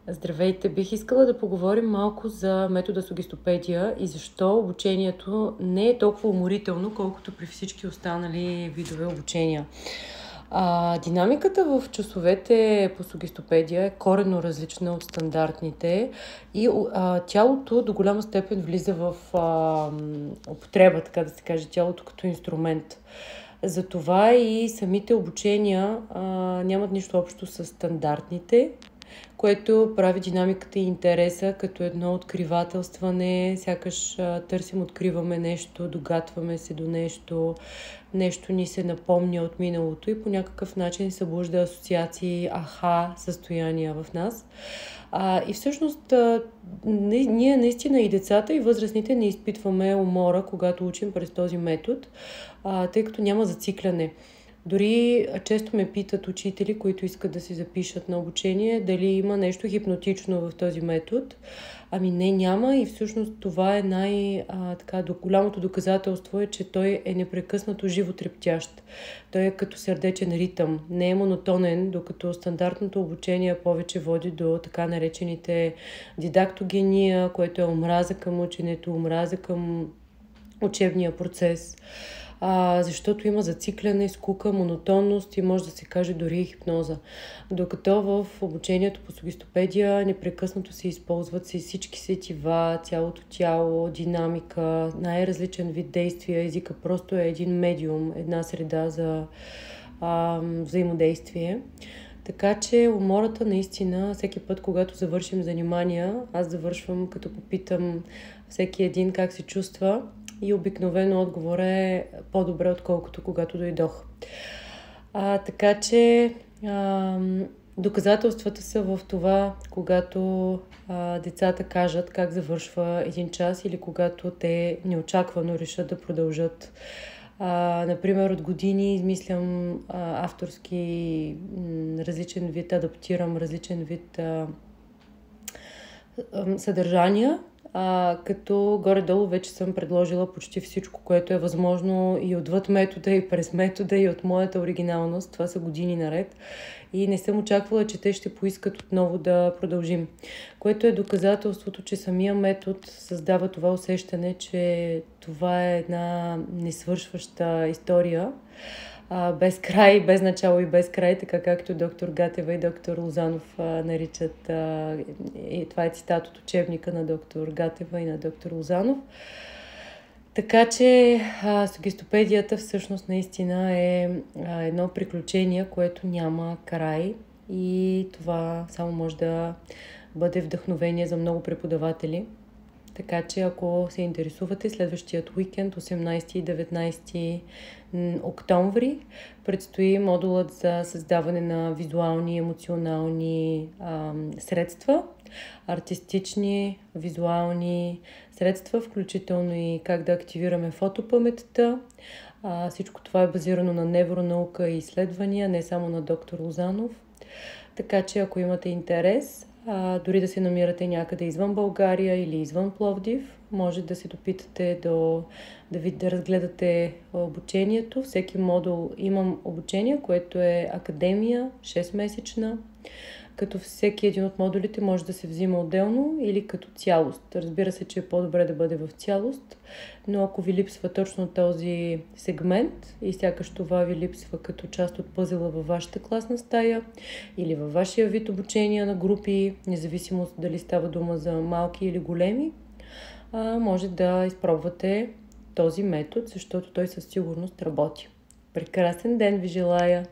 Здравейте! Бих искала да поговорим малко за метода Сугестопедия и защо обучението не е толкова уморително, колкото при всички останали видове обучения. Динамиката в часовете по Сугестопедия е коренно различна от стандартните и тялото до голяма степен влиза в употреба, така да се каже, тялото като инструмент. Затова и самите обучения нямат нищо общо с стандартните, което прави динамиката и интереса като едно откривателстване, сякаш търсим, откриваме нещо, догатваме се до нещо, нещо ни се напомня от миналото и по някакъв начин събужда асоциации, състояния в нас. И всъщност ние наистина и децата, и възрастните не изпитваме умора, когато учим през този метод, тъй като няма зацикляне. Дори често ме питат учители, които искат да се запишат на обучение, дали има нещо хипнотично в този метод. Ами не, няма, и всъщност това е голямото доказателство е, че той е непрекъснато животрептящ. Той е като сърдечен ритъм, не е монотонен, докато стандартното обучение повече води до така наречените дидактогения, което е омраза към ученето, омраза към учебния процес. Защото има зацикляне, скука, монотонност и може да се каже дори и хипноза. Докато в обучението по Сугестопедия непрекъснато се използват всички сетива, цялото тяло, динамика, най-различен вид действия. Езика просто е един медиум, една среда за взаимодействие. Така че умората наистина, всеки път, когато завършим занимания, аз завършвам като попитам всеки един как се чувства и обикновено отговор е по-добре, отколкото когато дойдох. Така че доказателствата са в това, когато децата кажат как завършва един час или когато те неочаквано решат да продължат. Например, от години измислям авторски различен вид, адаптирам различен вид съдържания, като горе-долу вече съм предложила почти всичко, което е възможно и отвъд метода, и през метода, и от моята оригиналност. Това са години наред. И не съм очаквала, че те ще поискат отново да продължим. Което е доказателството, че самия метод създава това усещане, че това е една несвършваща история, без край, без начало и без край, така както доктор Гатева и доктор Лозанов наричат. И това е цитат от учебника на доктор Гатева и на доктор Лозанов. Така че Сугестопедията всъщност наистина е едно приключение, което няма край, и това само може да бъде вдъхновение за много преподаватели. Така че ако се интересувате, следващият уикенд, 18 и 19 октомври, предстои модулът за създаване на визуални и емоционални средства, артистични, визуални средства, включително и как да активираме фотопаметта. Всичко това е базирано на невронаука и изследвания, не само на доктор Лозанов. Така че ако имате интерес, дори да се намирате някъде извън България или извън Пловдив, може да се допитате да разгледате обучението. Всеки модул имам обучение, което е академия, 6-месечна, като всеки един от модулите може да се взима отделно или като цялост. Разбира се, че е по-добре да бъде в цялост, но ако ви липсва точно този сегмент и сякаш това ви липсва като част от пъзела във вашата класна стая или във вашия вид обучение на групи, независимо дали става дума за малки или големи, може да изпробвате този метод, защото той със сигурност работи. Прекрасен ден ви желая!